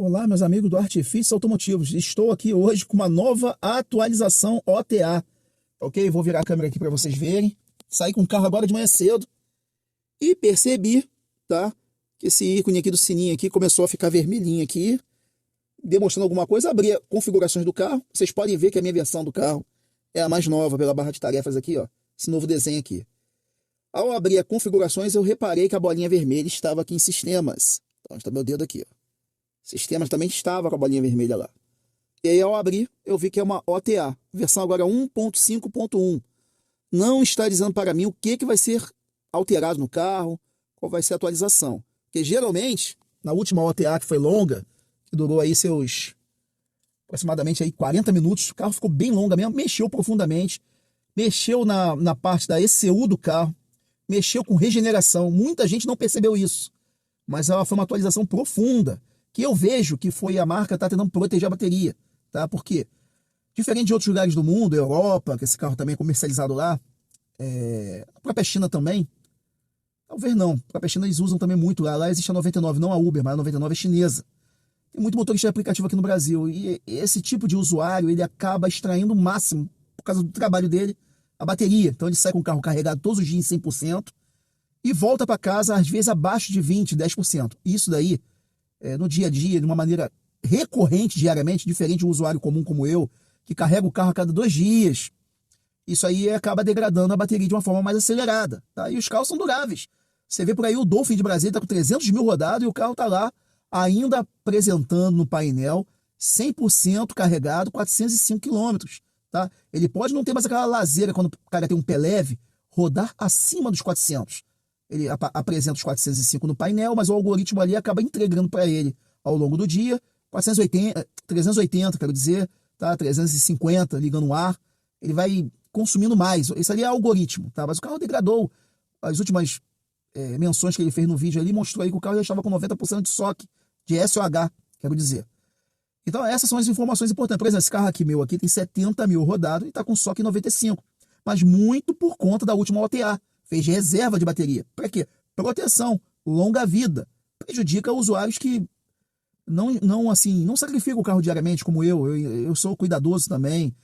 Olá, meus amigos do Artifícios Automotivos. Estou aqui hoje com uma nova atualização OTA. Ok? Vou virar a câmera aqui para vocês verem. Saí com o carro agora de manhã cedo e percebi, tá? Que esse ícone aqui do sininho aqui começou a ficar vermelhinho aqui, demonstrando alguma coisa. Abri configurações do carro. Vocês podem ver que a minha versão do carro é a mais nova pela barra de tarefas aqui, ó. Esse novo desenho aqui. Ao abrir as configurações, eu reparei que a bolinha vermelha estava aqui em sistemas. Então, está meu dedo aqui, ó. Sistemas também estava com a bolinha vermelha lá. E aí, ao abrir, eu vi que é uma OTA. Versão agora 1.5.1. Não está dizendo para mim o que vai ser alterado no carro, qual vai ser a atualização. Porque geralmente, na última OTA que foi longa, que durou aí seus aproximadamente aí 40 minutos, o carro ficou bem longa mesmo, mexeu profundamente, mexeu na parte da ECU do carro, mexeu com regeneração. Muita gente não percebeu isso, mas ela foi uma atualização profunda, que eu vejo que foi a marca tá tentando proteger a bateria, tá? Porque, diferente de outros lugares do mundo, Europa, que esse carro também é comercializado lá, a própria China também, talvez não, a própria China eles usam também muito lá. Lá existe a 99, não a Uber, mas a 99 é chinesa. Tem muito motorista de aplicativo aqui no Brasil, e esse tipo de usuário, ele acaba extraindo o máximo, por causa do trabalho dele, a bateria. Então ele sai com o carro carregado todos os dias em 100% e volta para casa, às vezes, abaixo de 20%, 10%. Isso daí, no dia a dia, de uma maneira recorrente, diariamente, diferente de um usuário comum como eu, que carrega o carro a cada 2 dias, isso aí acaba degradando a bateria de uma forma mais acelerada, tá? E os carros são duráveis. Você vê por aí o Dolphin de Brasília está com 300 mil rodados e o carro está lá ainda apresentando no painel 100% carregado, 405 quilômetros, tá? Ele pode não ter mais aquela lazeira quando o cara tem um pé leve, rodar acima dos 400. Ele apresenta os 405 no painel, mas o algoritmo ali acaba entregando para ele ao longo do dia 380, quero dizer, tá? 350 ligando o ar, ele vai consumindo mais. Isso ali é algoritmo, tá? Mas o carro degradou. As últimas menções que ele fez no vídeo ali mostrou aí que o carro já estava com 90% de SOC, de SOH, quero dizer. Então essas são as informações importantes. Por exemplo, esse carro aqui meu aqui tem 70 mil rodado e está com SOC em 95, mas muito por conta da última OTA. Fez reserva de bateria. Para quê? Proteção, longa vida. Prejudica usuários que não sacrificam o carro diariamente, como eu. Eu sou cuidadoso também.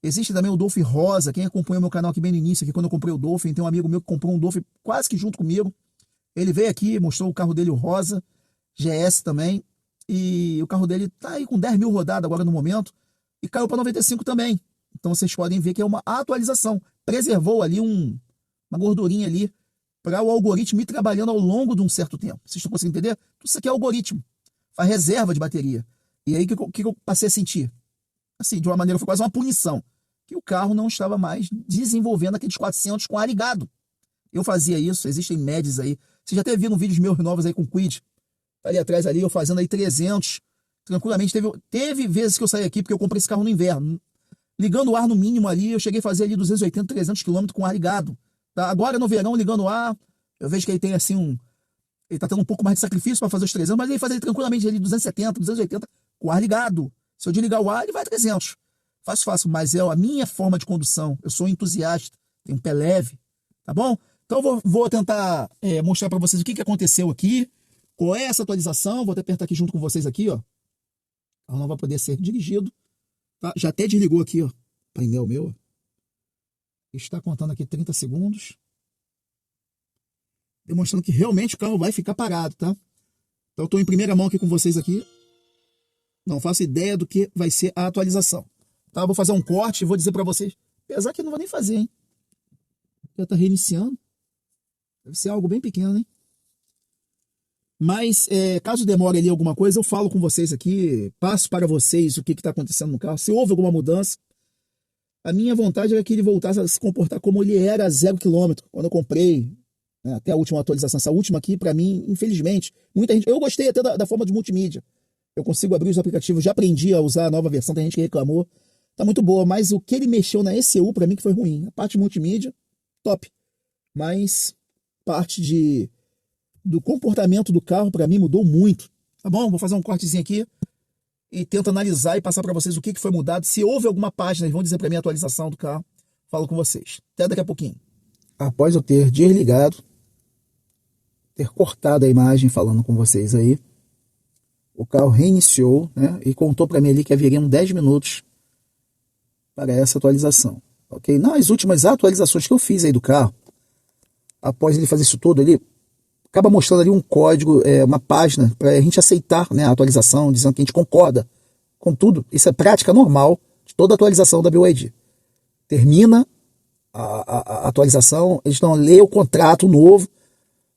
Existe também o Dolphin rosa. Quem acompanhou meu canal aqui bem no início, aqui, quando eu comprei o Dolphin, tem um amigo meu que comprou um Dolphin quase que junto comigo. Ele veio aqui, mostrou o carro dele, o rosa, GS também. E o carro dele tá aí com 10 mil rodadas agora no momento. E caiu para 95 também. Então vocês podem ver que é uma atualização. Preservou ali uma gordurinha ali para o algoritmo ir trabalhando ao longo de um certo tempo. Vocês estão conseguindo entender? Tudo isso aqui é algoritmo. Faz reserva de bateria. E aí o que eu passei a sentir? Assim, de uma maneira, foi quase uma punição. Que o carro não estava mais desenvolvendo aqueles 400 com ar ligado. Eu fazia isso, existem médias aí. Você já até viram vídeos meus novos aí com Quid. Ali atrás ali, eu fazendo aí 300. Tranquilamente, teve vezes que eu saí aqui, porque eu comprei esse carro no inverno. Ligando o ar no mínimo ali, eu cheguei a fazer ali 280, 300 km com ar ligado. Tá? Agora no verão, ligando o ar, eu vejo que ele tem assim ele tá tendo um pouco mais de sacrifício para fazer os 300, mas ele faz ele tranquilamente ali 270, 280 com ar ligado. Se eu desligar o ar, ele vai a 300. Fácil, mas é a minha forma de condução. Eu sou um entusiasta, tenho um pé leve, tá bom? Então eu vou tentar mostrar para vocês o que aconteceu aqui, qual é essa atualização. Vou até apertar aqui junto com vocês aqui, ó. O carro não vai poder ser dirigido. Tá? Já até desligou aqui, ó. Painel meu. Está contando aqui 30 segundos. Demonstrando que realmente o carro vai ficar parado, tá? Então eu estou em primeira mão aqui com vocês aqui. Não faço ideia do que vai ser a atualização. Tá? Eu vou fazer um corte e vou dizer para vocês. Apesar que eu não vou nem fazer, hein? Já está reiniciando. Deve ser algo bem pequeno, hein? Mas, caso demore ali alguma coisa, eu falo com vocês aqui, passo para vocês o que está acontecendo no carro. Se houve alguma mudança, a minha vontade era que ele voltasse a se comportar como ele era a 0 km, quando eu comprei, né, até a última atualização. Essa última aqui, para mim, infelizmente, muita gente... Eu gostei até da forma de multimídia. Eu consigo abrir os aplicativos, já aprendi a usar a nova versão, tem gente que reclamou. Tá muito boa, mas o que ele mexeu na ECU, para mim, que foi ruim. A parte de multimídia, top. Mas parte do comportamento do carro, para mim, mudou muito. Tá bom? Vou fazer um cortezinho aqui e tento analisar e passar para vocês o que foi mudado. Se houve alguma página, eles vão dizer para mim a atualização do carro. Falo com vocês. Até daqui a pouquinho. Após eu ter desligado, ter cortado a imagem falando com vocês aí, O carro reiniciou, né, e contou para mim ali que haveriam 10 minutos para essa atualização. Ok? Nas últimas atualizações que eu fiz aí do carro, após ele fazer isso tudo, ele acaba mostrando ali um código, uma página para a gente aceitar, né, a atualização, dizendo que a gente concorda com tudo. Isso é prática normal de toda atualização da BYD. Termina a atualização, eles não lê o contrato novo.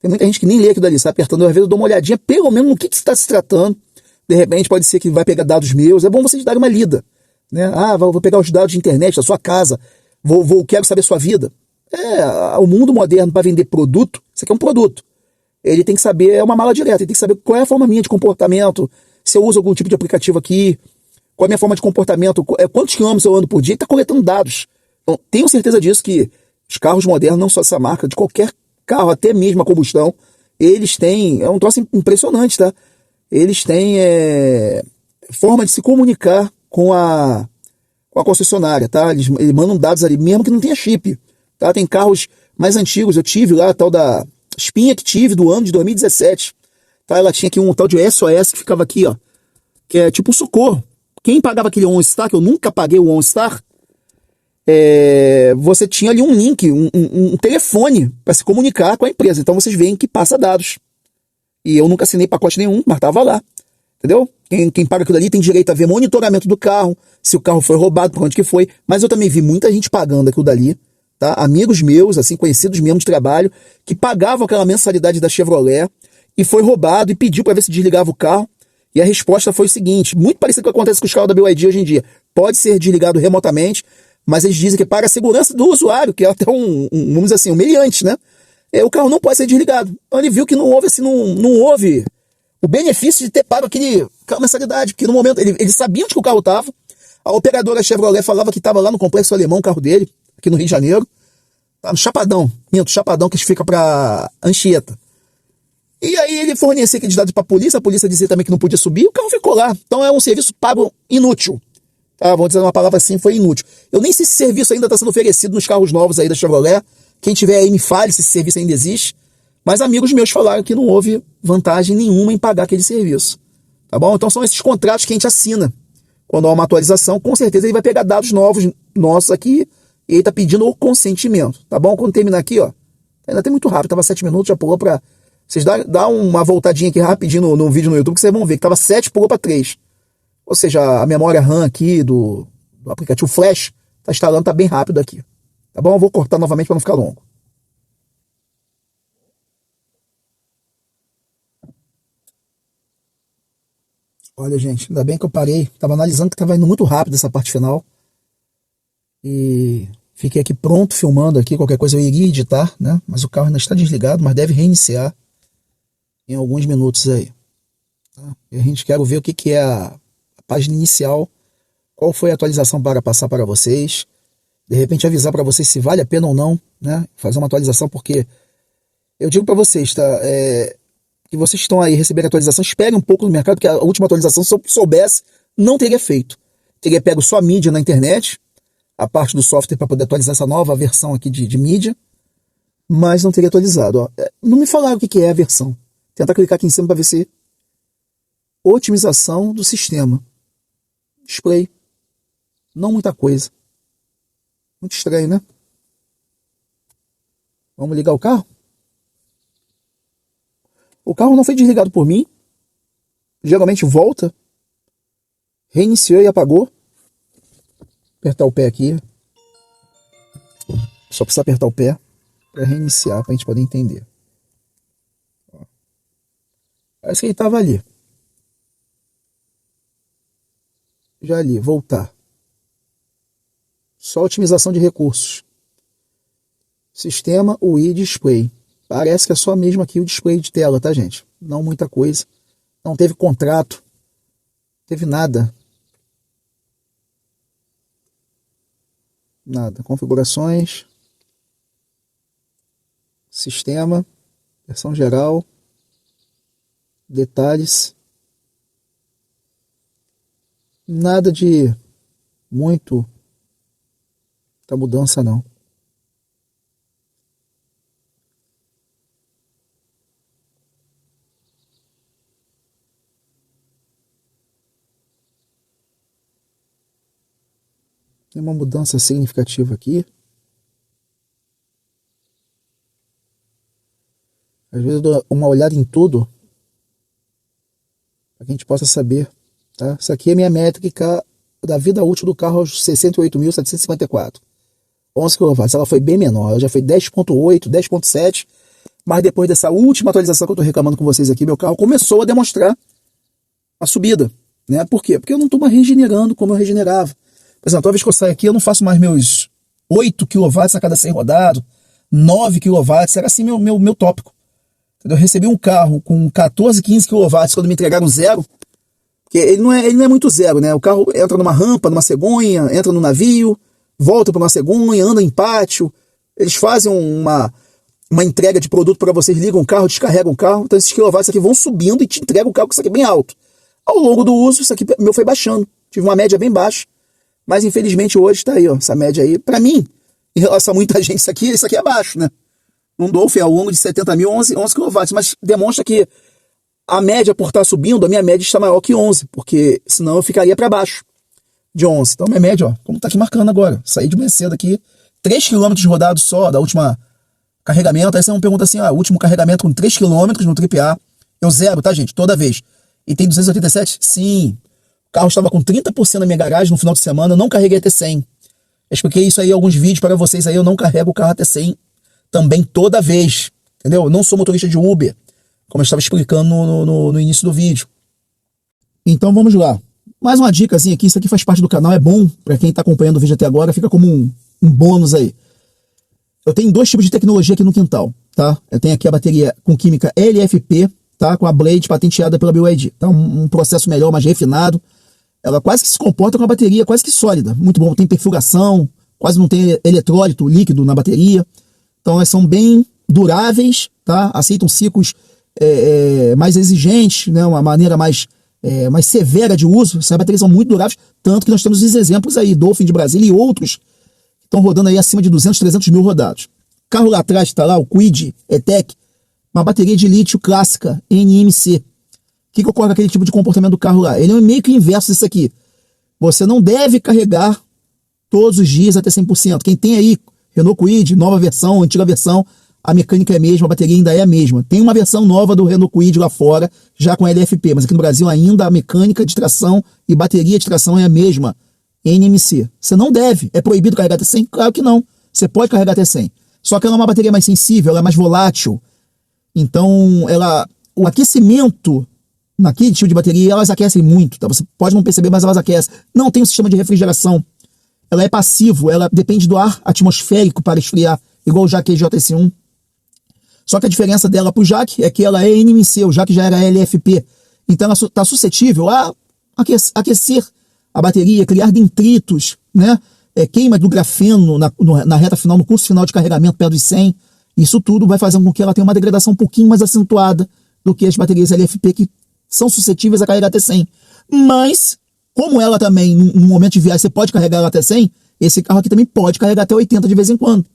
Tem muita gente que nem lê aquilo dali, está apertando, às vezes eu dou uma olhadinha, pelo menos no que está se tratando. De repente pode ser que vai pegar dados meus, é bom vocês darem uma lida. Né? Ah, vou pegar os dados de internet da sua casa, quero saber sua vida. O mundo moderno para vender produto, isso aqui é um produto. Ele tem que saber, é uma mala direta, ele tem que saber qual é a forma minha de comportamento, se eu uso algum tipo de aplicativo aqui, qual é a minha forma de comportamento, quantos quilômetros eu ando por dia, ele está coletando dados. Então, tenho certeza disso que os carros modernos, não só essa marca, de qualquer carro, até mesmo a combustão, eles têm, é um troço impressionante, tá? Eles têm forma de se comunicar com a concessionária, tá? Eles mandam dados ali, mesmo que não tenha chip, tá? Tem carros mais antigos, eu tive lá a tal da Espinha que tive do ano de 2017, tá? Ela tinha aqui um tal de SOS que ficava aqui, ó, que é tipo um socorro. Quem pagava aquele OnStar, que eu nunca paguei o OnStar, você tinha ali um link, um telefone para se comunicar com a empresa. Então vocês veem que passa dados. E eu nunca assinei pacote nenhum, mas estava lá. Entendeu? Quem paga aquilo ali tem direito a ver monitoramento do carro, se o carro foi roubado, por onde que foi. Mas eu também vi muita gente pagando aquilo dali, tá? Amigos meus, assim, conhecidos mesmo de trabalho, que pagavam aquela mensalidade da Chevrolet e foi roubado e pediu para ver se desligava o carro. E a resposta foi o seguinte, muito parecido com o que acontece com os carros da BYD hoje em dia. Pode ser desligado remotamente, mas eles dizem que para a segurança do usuário, que é até vamos dizer assim, humilhante, né? O carro não pode ser desligado. Então ele viu que não houve, assim, não houve o benefício de ter pago aquela mensalidade, porque no momento ele sabia onde que o carro estava. A operadora Chevrolet falava que estava lá no Complexo Alemão, o carro dele, aqui no Rio de Janeiro. Tá no Chapadão, Chapadão, que fica para Anchieta. E aí ele fornecia aqueles dados para a polícia dizia também que não podia subir, o carro ficou lá. Então é um serviço pago inútil. Tá, vamos dizer uma palavra assim, foi inútil. Eu nem sei se esse serviço ainda está sendo oferecido nos carros novos aí da Chevrolet. Quem tiver aí me fale se esse serviço ainda existe. Mas amigos meus falaram que não houve vantagem nenhuma em pagar aquele serviço. Tá bom? Então são esses contratos que a gente assina. Quando há uma atualização, com certeza ele vai pegar dados novos nossos aqui e ele está pedindo o consentimento. Tá bom? Quando terminar aqui, ó. Ainda tem muito rápido, tava 7 minutos, já pulou para... Vocês dá uma voltadinha aqui rapidinho no vídeo no YouTube que vocês vão ver que tava 7, pulou para 3. Ou seja, a memória RAM aqui do aplicativo Flash tá instalando, tá bem rápido aqui. Tá bom? Eu vou cortar novamente para não ficar longo. Olha, gente, ainda bem que eu parei. Tava analisando que tava indo muito rápido essa parte final. E fiquei aqui pronto, filmando aqui. Qualquer coisa eu iria editar, né? Mas o carro ainda está desligado, mas deve reiniciar em alguns minutos aí. Tá? E a gente quer ver o que é a página inicial, qual foi a atualização para passar para vocês. De repente avisar para vocês se vale a pena ou não, né? Fazer uma atualização, porque eu digo para vocês, tá? Que vocês estão aí recebendo atualização, esperem um pouco no mercado, porque a última atualização, se eu soubesse, não teria feito. Teria pego só a mídia na internet, a parte do software para poder atualizar essa nova versão aqui de mídia, mas não teria atualizado. Ó. Não me falaram o que é a versão. Tentar clicar aqui em cima para ver se... Otimização do sistema. Display. Não muita coisa. Muito estranho, né? Vamos ligar o carro? O carro não foi desligado por mim. Geralmente volta. Reiniciou e apagou. Apertar o pé aqui. Só precisa apertar o pé para reiniciar, para a gente poder entender. Parece que ele estava ali. Já ali, voltar. Só otimização de recursos. Sistema UI Display. Parece que é só mesmo aqui o display de tela, tá, gente? Não muita coisa. Não teve contrato. Não teve nada. Nada. Configurações. Sistema. Versão geral. Detalhes. Nada de muita mudança, não. Tem uma mudança significativa aqui. Às vezes eu dou uma olhada em tudo para que a gente possa saber, tá? Isso aqui é minha métrica da vida útil do carro aos 68.754. 11 kW. Ela foi bem menor, ela já foi 10.8, 10.7, mas depois dessa última atualização que eu estou reclamando com vocês aqui, meu carro começou a demonstrar a subida, né? Por quê? Porque eu não estou mais regenerando como eu regenerava. Por exemplo, toda vez que eu saio aqui, eu não faço mais meus 8 kW a cada 100 rodado, 9 kW, era assim meu tópico. Eu recebi um carro com 14, 15 kW quando me entregaram zero, porque ele não é muito zero, né? O carro entra numa rampa, numa cegonha, entra no navio, volta para uma cegonha, anda em pátio. Eles fazem uma entrega de produto para vocês, ligam o carro, descarregam o carro. Então esses quilowatts aqui vão subindo e te entregam o carro com isso aqui bem alto. Ao longo do uso, isso aqui meu foi baixando. Tive uma média bem baixa, mas infelizmente hoje está aí, ó, essa média aí. Para mim, em relação a muita gente, isso aqui é baixo, né? Um Dolphin ao longo de 70 mil, 11 kW, mas demonstra que a média por estar subindo, a minha média está maior que 11, porque senão eu ficaria para baixo de 11. Então minha média, ó, como tá aqui marcando agora, saí de manhã cedo aqui, 3 km rodados só da última carregamento. Aí você não pergunta assim, o último carregamento com 3 km no AAA, eu zero, tá gente, toda vez. E tem 287? Sim. O carro estava com 30% na minha garagem no final de semana, eu não carreguei até 100. Eu expliquei isso aí em alguns vídeos para vocês aí, eu não carrego o carro até 100 também toda vez, entendeu? Eu não sou motorista de Uber, como eu estava explicando no início do vídeo. Então vamos lá. Mais uma dicasinha aqui, isso aqui faz parte do canal, é bom para quem está acompanhando o vídeo até agora, fica como um bônus aí. Eu tenho 2 tipos de tecnologia aqui no quintal, tá? Eu tenho aqui a bateria com química LFP, tá? Com a Blade patenteada pela BYD. Tá? Um processo melhor, mais refinado. Ela quase que se comporta com a bateria quase que sólida. Muito bom, tem perfuração, quase não tem eletrólito líquido na bateria. Então elas são bem duráveis, tá? Aceitam ciclos mais exigentes, né? Uma maneira mais severa de uso. Essas baterias são muito duráveis, tanto que nós temos os exemplos aí, Dolphin de Brasília e outros que estão rodando aí acima de 200, 300 mil rodados. O carro lá atrás está lá, o Kwid E-Tech, uma bateria de lítio clássica, NMC. O que ocorre com aquele tipo de comportamento do carro lá? Ele é meio que o inverso disso aqui. Você não deve carregar todos os dias até 100%. Quem tem aí Renault Kwid, nova versão, antiga versão, a mecânica é a mesma, a bateria ainda é a mesma. Tem uma versão nova do Renault Kwid lá fora, já com LFP, mas aqui no Brasil ainda a mecânica de tração e bateria de tração é a mesma, NMC. Você não deve, é proibido carregar até 100? Claro que não, você pode carregar até 100. Só que ela é uma bateria mais sensível, ela é mais volátil, então o aquecimento naquele tipo de bateria, elas aquecem muito, tá? Você pode não perceber, mas elas aquecem. Não tem um sistema de refrigeração. Ela é passivo, ela depende do ar atmosférico para esfriar, igual o Jaque JS1. Só que a diferença dela para o Jaque é que ela é NMC, o Jaque já era LFP. Então ela está suscetível a aquecer a bateria, criar detritos, né? Queima do grafeno na reta final, no curso final de carregamento perto dos 100. Isso tudo vai fazer com que ela tenha uma degradação um pouquinho mais acentuada do que as baterias LFP que são suscetíveis a carregar até 100. Mas, como ela também, no momento de viagem, você pode carregar ela até 100, esse carro aqui também pode carregar até 80 de vez em quando.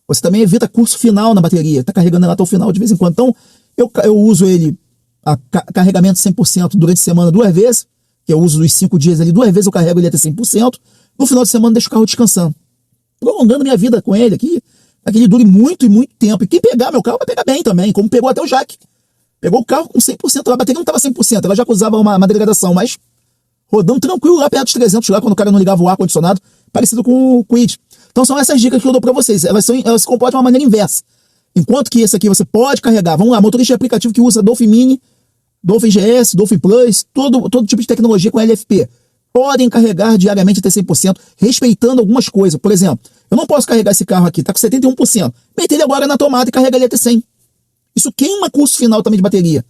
Você também evita curso final na bateria, está carregando ela até o final de vez em quando. Então, eu uso ele a carregamento 100% durante a semana 2 vezes, que eu uso os 5 dias ali, 2 vezes eu carrego ele até 100%. No final de semana, deixo o carro descansando. Prolongando minha vida com ele aqui, para que ele dure muito e muito tempo. E quem pegar meu carro vai pegar bem também, como pegou até o Jaque. Pegou o carro com 100%, a bateria não estava 100%, ela já acusava uma degradação, mas rodando tranquilo lá perto dos 300 lá, quando o cara não ligava o ar-condicionado, parecido com o Kwid. Então são essas dicas que eu dou para vocês, elas se comportam de uma maneira inversa. Enquanto que esse aqui você pode carregar, vamos lá, motorista de aplicativo que usa Dolphin Mini, Dolphin GS, Dolphin Plus, todo tipo de tecnologia com LFP, podem carregar diariamente até 100%, respeitando algumas coisas. Por exemplo, eu não posso carregar esse carro aqui, está com 71%, mete ele agora na tomada e carrega ele até 100%. Isso queima curso final também de bateria.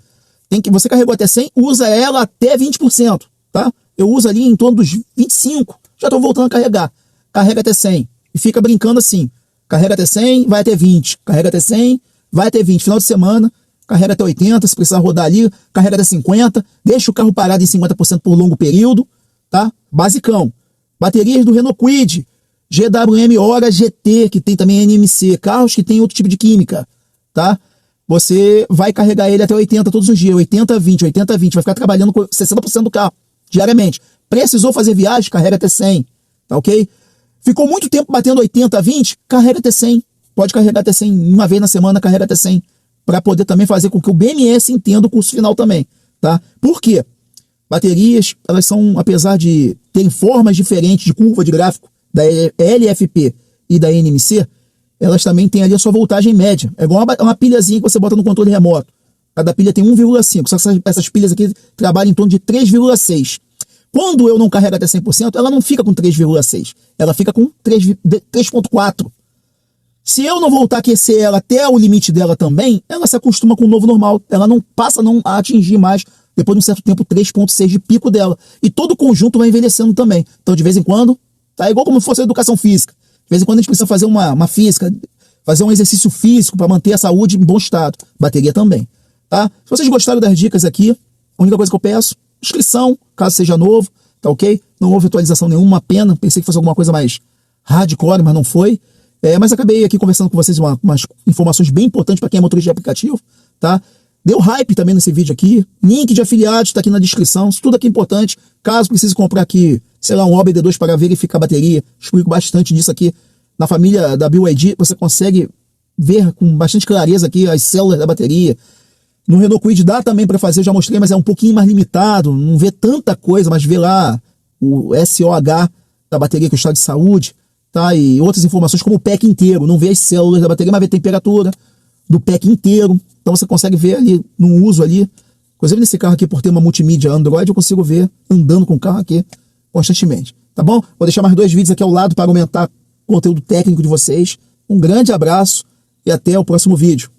Você carregou até 100, usa ela até 20%, tá? Eu uso ali em torno dos 25, já estou voltando a carregar. Carrega até 100 e fica brincando assim. Carrega até 100, vai até 20. Carrega até 100, vai até 20. Final de semana, carrega até 80, se precisar rodar ali, carrega até 50. Deixa o carro parado em 50% por longo período, tá? Basicão. Baterias do Renault Kwid, GWM Hora GT, que tem também NMC. Carros que tem outro tipo de química, tá? Você vai carregar ele até 80 todos os dias, 80, 20, 80, 20, vai ficar trabalhando com 60% do carro, diariamente. Precisou fazer viagem, carrega até 100, tá ok? Ficou muito tempo batendo 80 a 20, carrega até 100. Pode carregar até 100, uma vez na semana carrega até 100, para poder também fazer com que o BMS entenda o curso final também, tá? Por quê? Baterias, elas são, apesar de terem formas diferentes de curva de gráfico da LFP e da NMC, elas também têm ali a sua voltagem média. É igual uma pilhazinha que você bota no controle remoto. Cada pilha tem 1,5, só que essas pilhas aqui trabalham em torno de 3,6. Quando eu não carrego até 100%, ela não fica com 3,6, ela fica com 3,4. Se eu não voltar a aquecer ela até o limite dela também, ela se acostuma com o novo normal. Ela não passa a atingir mais, depois de um certo tempo, 3,6 de pico dela. E todo o conjunto vai envelhecendo também. Então, de vez em quando, tá igual como se fosse a educação física. De vez em quando a gente precisa fazer uma física, fazer um exercício físico para manter a saúde em bom estado. Bateria também, tá? Se vocês gostaram das dicas aqui, a única coisa que eu peço, inscrição, caso seja novo, tá ok? Não houve atualização nenhuma, uma pena. Pensei que fosse alguma coisa mais hardcore, mas não foi. Mas acabei aqui conversando com vocês umas informações bem importantes para quem é motorista de aplicativo, tá? Deu hype também nesse vídeo aqui. Link de afiliados está aqui na descrição. Isso tudo aqui é importante. Caso precise comprar aqui, sei lá, um OBD2 para verificar a bateria, explico bastante disso aqui. Na família da BYD, você consegue ver com bastante clareza aqui as células da bateria. No Renault Kwid dá também para fazer, já mostrei, mas é um pouquinho mais limitado. Não vê tanta coisa, mas vê lá o SOH da bateria, que é o estado de saúde. Tá? E outras informações como o pack inteiro, não vê as células da bateria, mas vê a temperatura do pack inteiro, então você consegue ver ali no uso ali, inclusive nesse carro aqui por ter uma multimídia Android, eu consigo ver andando com o carro aqui constantemente, tá bom? Vou deixar mais 2 vídeos aqui ao lado para aumentar o conteúdo técnico de vocês, um grande abraço e até o próximo vídeo.